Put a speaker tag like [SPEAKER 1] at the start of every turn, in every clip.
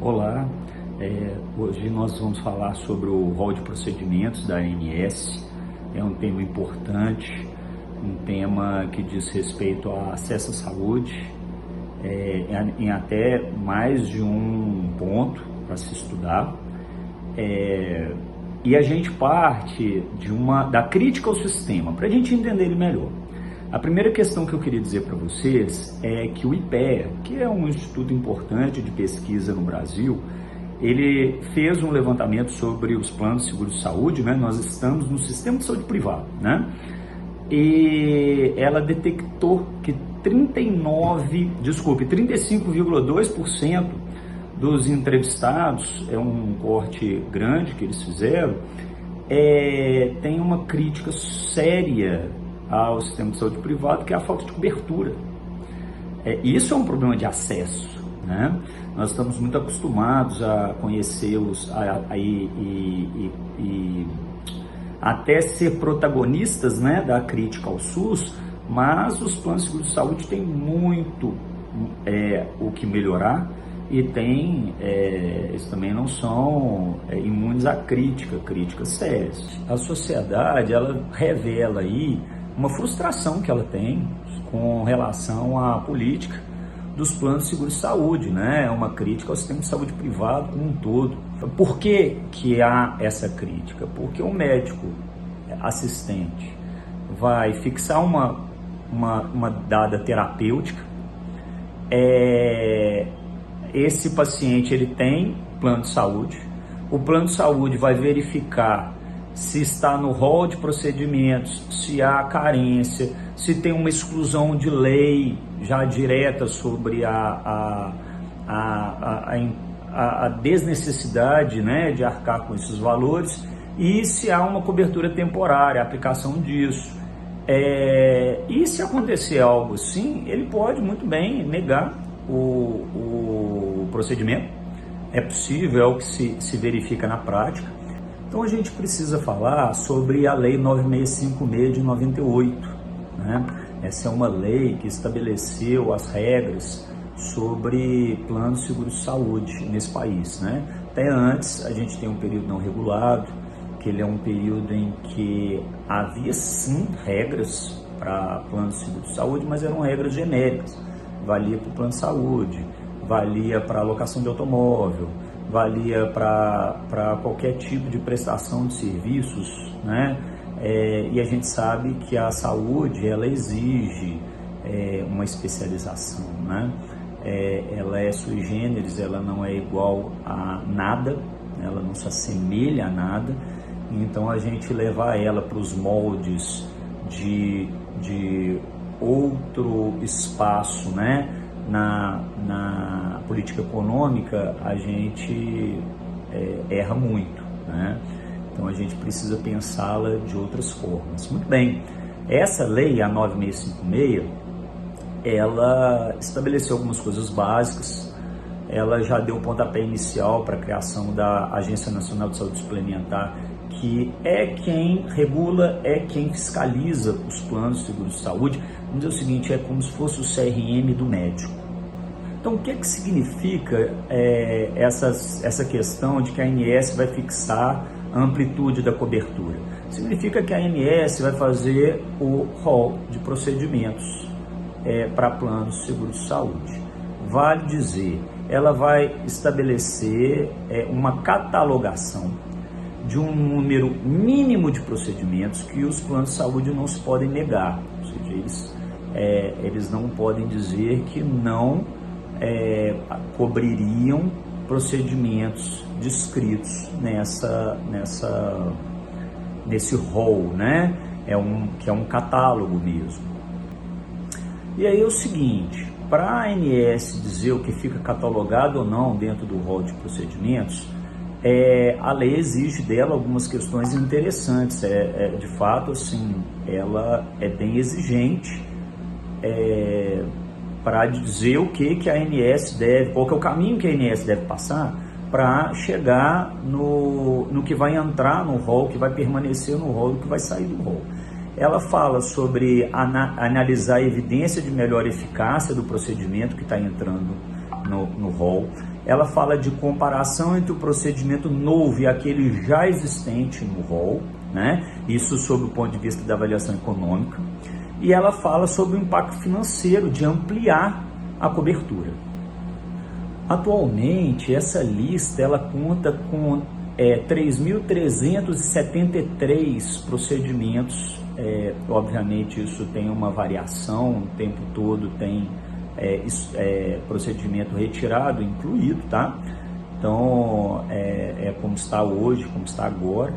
[SPEAKER 1] Olá, hoje nós vamos falar sobre o rol de procedimentos da ANS. É um tema importante, um tema que diz respeito ao acesso à saúde, em até mais de um ponto para se estudar. E a gente parte da crítica ao sistema, para a gente entender ele melhor. A primeira questão que eu queria dizer para vocês é que o IPEA, que é um instituto importante de pesquisa no Brasil, ele fez um levantamento sobre os planos de seguro de saúde, né? Nós estamos no sistema de saúde privado, né? E ela detectou que 35,2% dos entrevistados, é um corte grande que eles fizeram, tem uma crítica séria ao sistema de saúde privado, que é a falta de cobertura. Isso é um problema de acesso, né? Nós estamos muito acostumados a conhecê-los e até ser protagonistas, né, da crítica ao SUS, mas os planos de seguro de saúde têm muito o que melhorar e eles também não são imunes à críticas sérias. A sociedade, ela revela aí uma frustração que ela tem com relação à política dos planos de seguro de saúde, né? É uma crítica ao sistema de saúde privado como um todo. Por que há essa crítica? Porque o médico assistente vai fixar uma dada terapêutica, esse paciente ele tem plano de saúde, o plano de saúde vai verificar se está no rol de procedimentos, se há carência, se tem uma exclusão de lei já direta sobre a desnecessidade, né, de arcar com esses valores, e se há uma cobertura temporária, a aplicação disso. E se acontecer algo assim, ele pode muito bem negar o procedimento. É possível, é o que se verifica na prática. Então a gente precisa falar sobre a Lei 9656 de 98, né? Essa é uma lei que estabeleceu as regras sobre plano de seguro de saúde nesse país, né? Até antes a gente tem um período não regulado, que ele é um período em que havia sim regras para plano de seguro de saúde, mas eram regras genéricas. Valia para o plano de saúde, valia para alocação de automóvel, valia para qualquer tipo de prestação de serviços, né? E a gente sabe que a saúde, ela exige uma especialização, né? Ela é sui generis, ela não é igual a nada, ela não se assemelha a nada, então a gente levar ela para os moldes de outro espaço, né? Na política econômica, a gente erra muito, né? Então a gente precisa pensá-la de outras formas. Muito bem, essa lei, a 9656, ela estabeleceu algumas coisas básicas, ela já deu o pontapé inicial para a criação da Agência Nacional de Saúde Suplementar, que é quem regula, é quem fiscaliza os planos de seguro de saúde. Vamos dizer o seguinte, é como se fosse o CRM do médico. Então, o que significa essa questão de que a ANS vai fixar a amplitude da cobertura? Significa que a ANS vai fazer o rol de procedimentos para planos de seguro de saúde. Vale dizer, ela vai estabelecer uma catalogação de um número mínimo de procedimentos que os planos de saúde não se podem negar. Ou seja, eles não podem dizer que não cobririam procedimentos descritos nesse rol, né? Que é um catálogo mesmo. E aí é o seguinte, para a ANS dizer o que fica catalogado ou não dentro do rol de procedimentos, a lei exige dela algumas questões interessantes. De fato, assim, ela é bem exigente para dizer o que a ANS deve, qual que é o caminho que a ANS deve passar para chegar no que vai entrar no rol, que vai permanecer no rol e que vai sair do rol. Ela fala sobre analisar a evidência de melhor eficácia do procedimento que está entrando no rol. ela fala de comparação entre o procedimento novo e aquele já existente no rol, né? Isso sob o ponto de vista da avaliação econômica. E ela fala sobre o impacto financeiro de ampliar a cobertura. Atualmente, essa lista ela conta com 3.373 procedimentos. Obviamente, isso tem uma variação, o tempo todo tem procedimento retirado, incluído, tá? Então, como está hoje, como está agora,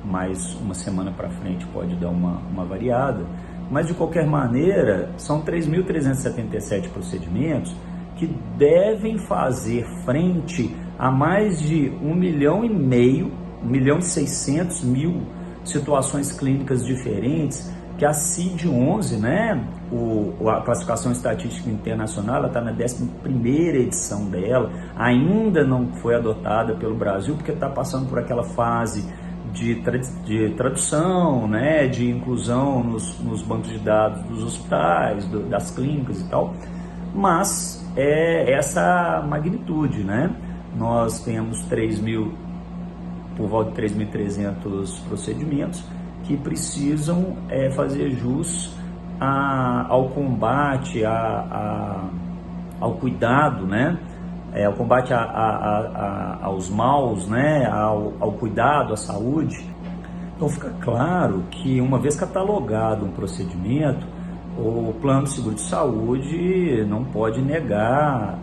[SPEAKER 1] mais uma semana para frente pode dar uma variada, mas de qualquer maneira, são 3.377 procedimentos que devem fazer frente a mais de 1.600.000 situações clínicas diferentes que a CID-11, né, a Classificação Estatística Internacional, está na 11ª edição dela, ainda não foi adotada pelo Brasil, porque está passando por aquela fase de tradução, né, de inclusão nos bancos de dados dos hospitais, das clínicas e tal, mas é essa magnitude, né? Nós temos por volta de 3.300 procedimentos que precisam fazer jus ao combate, ao cuidado, né? Ao combate aos maus, né? Ao cuidado, à saúde. Então fica claro que, uma vez catalogado um procedimento, o plano de seguro de saúde não pode negar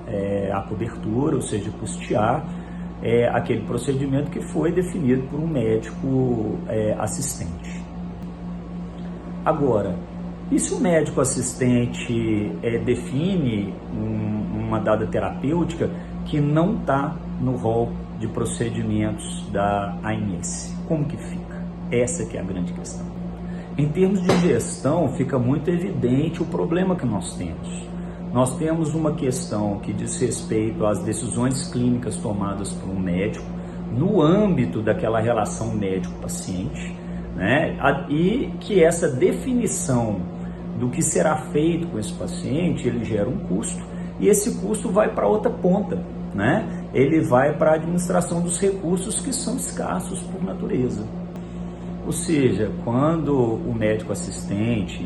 [SPEAKER 1] a cobertura, ou seja, custear aquele procedimento que foi definido por um médico assistente. Agora, e se o médico assistente define uma dada terapêutica que não está no rol de procedimentos da ANS? Como que fica? Essa que é a grande questão. Em termos de gestão, fica muito evidente o problema que nós temos. Nós temos uma questão que diz respeito às decisões clínicas tomadas por um médico no âmbito daquela relação médico-paciente, né? E que essa definição do que será feito com esse paciente, ele gera um custo, e esse custo vai para outra ponta, né? Ele vai para a administração dos recursos que são escassos por natureza. Ou seja, quando o médico assistente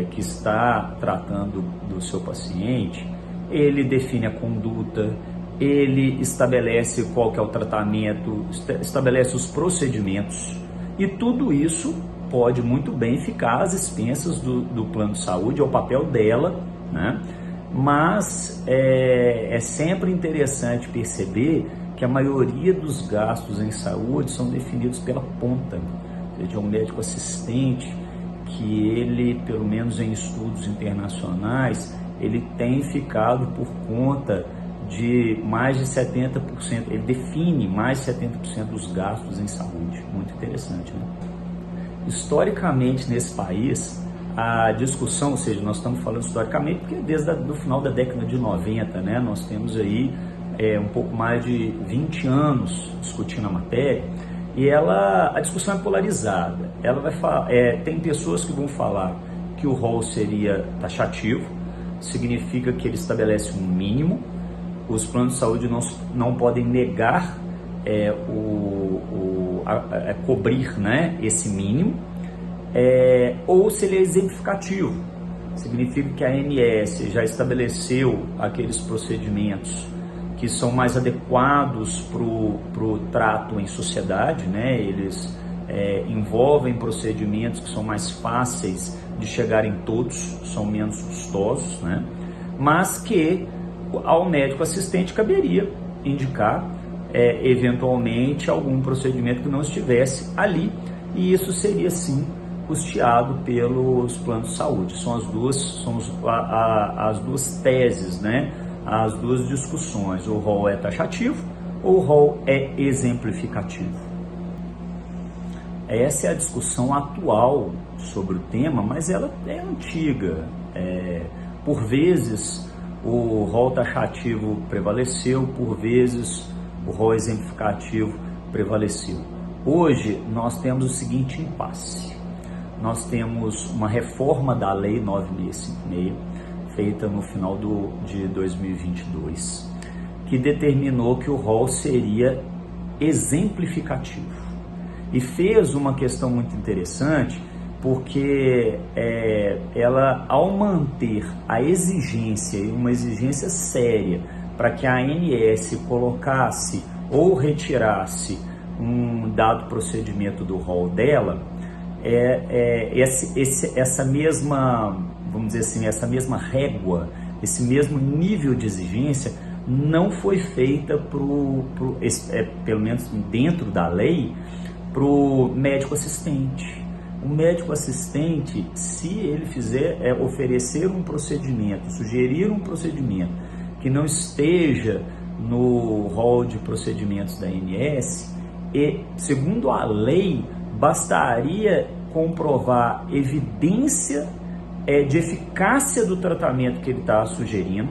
[SPEAKER 1] que está tratando do seu paciente, ele define a conduta, ele estabelece qual que é o tratamento, estabelece os procedimentos, e tudo isso pode muito bem ficar às expensas do plano de saúde, é o papel dela, né? Mas é sempre interessante perceber que a maioria dos gastos em saúde são definidos pela ponta, ou seja, um médico assistente que ele, pelo menos em estudos internacionais, ele tem ficado por conta de mais de 70%, ele define mais de 70% dos gastos em saúde. Muito interessante, né? Historicamente, nesse país, a discussão, ou seja, nós estamos falando historicamente porque desde o final da década de 90, né, nós temos aí um pouco mais de 20 anos discutindo a matéria, e a discussão é polarizada. Ela vai falar, tem pessoas que vão falar que o rol seria taxativo, significa que ele estabelece um mínimo, os planos de saúde não podem negar cobrir, né, esse mínimo, ou se ele é exemplificativo, significa que a ANS já estabeleceu aqueles procedimentos que são mais adequados para o trato em sociedade, né? Eles envolvem procedimentos que são mais fáceis de chegar em todos, são menos custosos, né? Mas que ao médico assistente caberia indicar eventualmente algum procedimento que não estivesse ali, e isso seria sim custeado pelos planos de saúde. São as duas teses, né? As duas discussões: o rol é taxativo ou o rol é exemplificativo. Essa é a discussão atual sobre o tema, mas ela é antiga. Por vezes o rol taxativo prevaleceu, por vezes o rol exemplificativo prevaleceu. Hoje nós temos o seguinte impasse: nós temos uma reforma da Lei 9.656, feita no final de 2022, que determinou que o rol seria exemplificativo. E fez uma questão muito interessante, porque ela, ao manter a exigência, e uma exigência séria, para que a ANS colocasse ou retirasse um dado procedimento do rol dela, essa mesma, vamos dizer assim, essa mesma régua, esse mesmo nível de exigência não foi feita pelo menos dentro da lei, para o médico assistente. O médico assistente, se ele oferecer um procedimento, sugerir um procedimento que não esteja no rol de procedimentos da ANS, e segundo a lei, bastaria comprovar evidência de eficácia do tratamento que ele está sugerindo,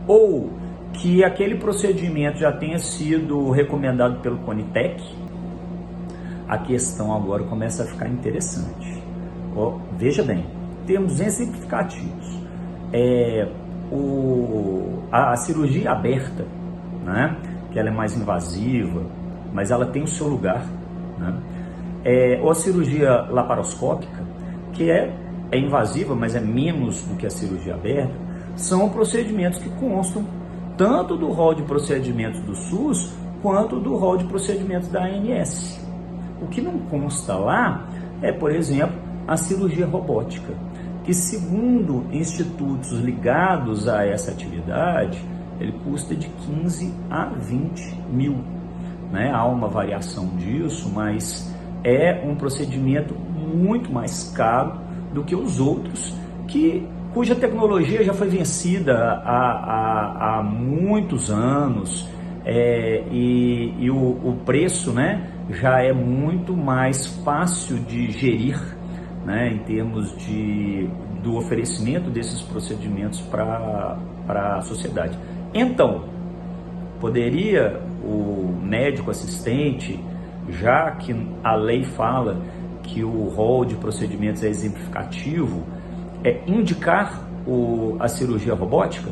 [SPEAKER 1] ou que aquele procedimento já tenha sido recomendado pelo CONITEC. A questão agora começa a ficar interessante. Veja bem, temos exemplificativos. A cirurgia aberta, né, que ela é mais invasiva, mas ela tem o seu lugar, né? Ou a cirurgia laparoscópica, que é invasiva, mas é menos do que a cirurgia aberta, são procedimentos que constam tanto do rol de procedimentos do SUS quanto do rol de procedimentos da ANS. O que não consta lá é, por exemplo, a cirurgia robótica, que segundo institutos ligados a essa atividade, ele custa de 15 a 20 mil. Né? Há uma variação disso, mas é um procedimento muito mais caro do que os outros, cuja tecnologia já foi vencida há muitos anos, e o preço, né, já é muito mais fácil de gerir, né, em termos do oferecimento desses procedimentos para a sociedade. Então, poderia o médico assistente, já que a lei fala que o rol de procedimentos é exemplificativo, indicar a cirurgia robótica?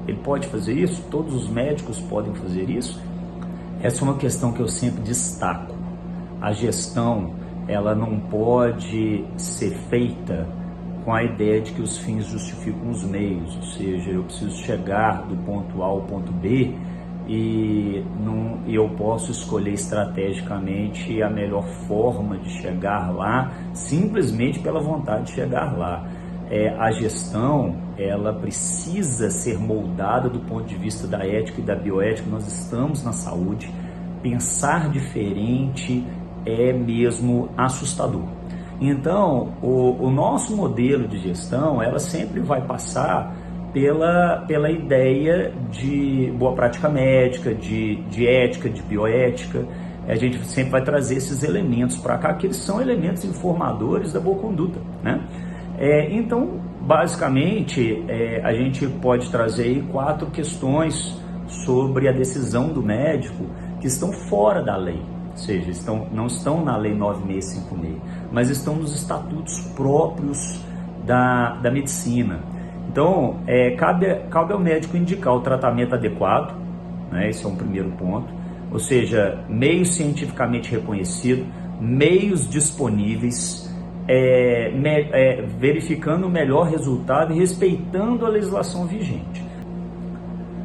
[SPEAKER 1] Ele pode fazer isso? Todos os médicos podem fazer isso? Essa é uma questão que eu sempre destaco. A gestão, ela não pode ser feita com a ideia de que os fins justificam os meios, ou seja, eu preciso chegar do ponto A ao ponto B e eu posso escolher estrategicamente a melhor forma de chegar lá, simplesmente pela vontade de chegar lá. A gestão, ela precisa ser moldada do ponto de vista da ética e da bioética. Nós estamos na saúde, pensar diferente é mesmo assustador. Então, o nosso modelo de gestão, ela sempre vai passar pela ideia de boa prática médica, de ética, de bioética. A gente sempre vai trazer esses elementos para cá, que eles são elementos informadores da boa conduta, né? Então, basicamente, a gente pode trazer aí 4 questões sobre a decisão do médico que estão fora da lei, ou seja, não estão na Lei 9656, mas estão nos estatutos próprios da medicina. Então, cabe ao médico indicar o tratamento adequado, né? Esse é um primeiro ponto, ou seja, meios cientificamente reconhecidos, meios disponíveis, verificando o melhor resultado e respeitando a legislação vigente.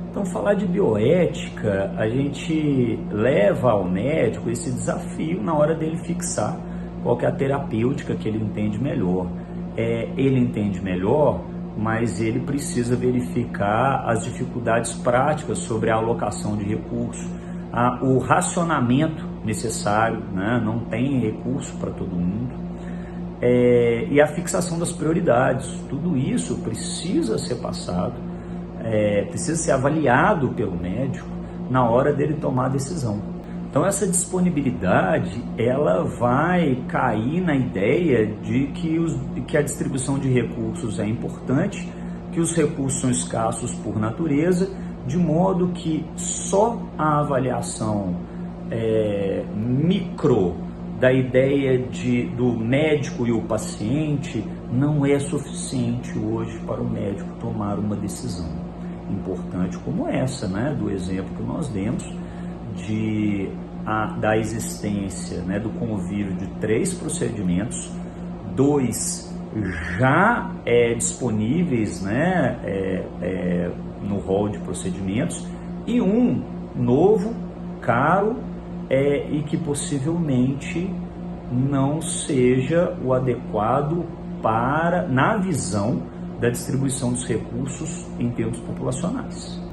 [SPEAKER 1] Então, falar de bioética, a gente leva ao médico esse desafio na hora dele fixar qual que é a terapêutica que ele entende melhor. Ele entende melhor, mas ele precisa verificar as dificuldades práticas sobre a alocação de recursos, o racionamento necessário, né? Não tem recurso para todo mundo. E a fixação das prioridades, tudo isso precisa ser passado, precisa ser avaliado pelo médico na hora dele tomar a decisão. Então essa disponibilidade, ela vai cair na ideia de que a distribuição de recursos é importante, que os recursos são escassos por natureza, de modo que só a avaliação micro da ideia do médico e o paciente não é suficiente hoje para o médico tomar uma decisão importante como essa, né, do exemplo que nós demos da existência, né, do convívio de 3 procedimentos, 2 já disponíveis, né, no rol de procedimentos, e um novo, caro, e que possivelmente não seja o adequado na visão da distribuição dos recursos em termos populacionais.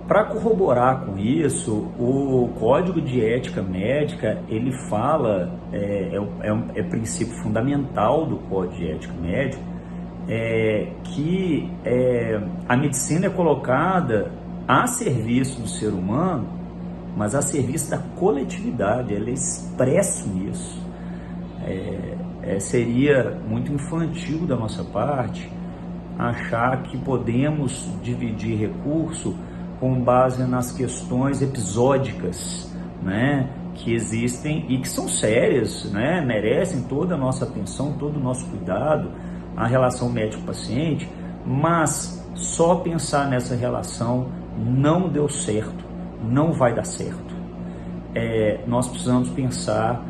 [SPEAKER 1] Para corroborar com isso, o Código de Ética Médica, ele fala, é princípio fundamental do Código de Ética Médica, que a medicina é colocada a serviço do ser humano, mas a serviço da coletividade, ela é expresso nisso. Seria muito infantil da nossa parte achar que podemos dividir recurso com base nas questões episódicas, né, que existem e que são sérias, né, merecem toda a nossa atenção, todo o nosso cuidado, a relação médico-paciente, mas só pensar nessa relação não deu certo, não vai dar certo. Nós precisamos pensar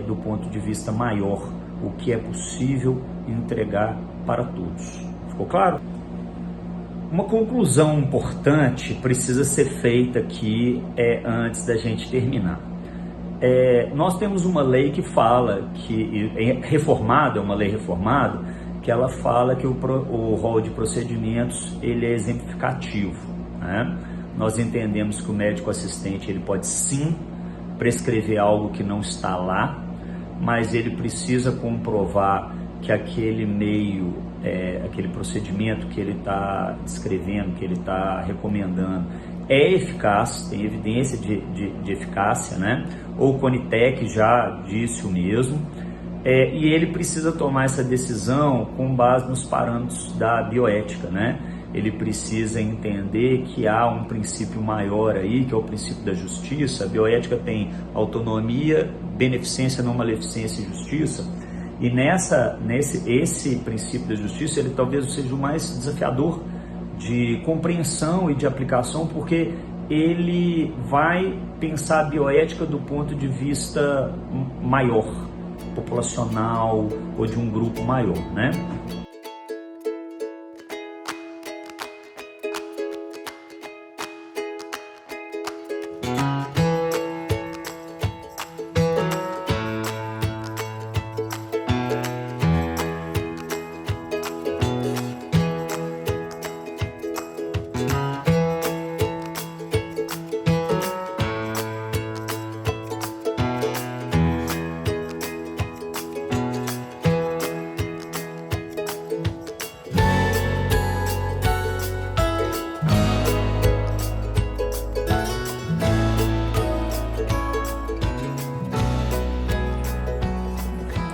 [SPEAKER 1] do ponto de vista maior, o que é possível entregar para todos. Ficou claro? Uma conclusão importante precisa ser feita aqui antes da gente terminar. Nós temos uma lei que fala, uma lei reformada, que ela fala que o rol de procedimentos ele é exemplificativo, né? Nós entendemos que o médico assistente ele pode sim prescrever algo que não está lá, mas ele precisa comprovar que aquele meio, aquele procedimento que ele está descrevendo, que ele está recomendando, é eficaz, tem evidência de eficácia, né? O Conitec já disse o mesmo, e ele precisa tomar essa decisão com base nos parâmetros da bioética, né? Ele precisa entender que há um princípio maior aí, que é o princípio da justiça. A bioética tem autonomia, beneficência, não maleficência e justiça. E esse princípio da justiça, ele talvez seja o mais desafiador de compreensão e de aplicação, porque ele vai pensar a bioética do ponto de vista maior, populacional ou de um grupo maior, né?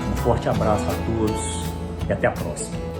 [SPEAKER 1] Um forte abraço a todos e até a próxima.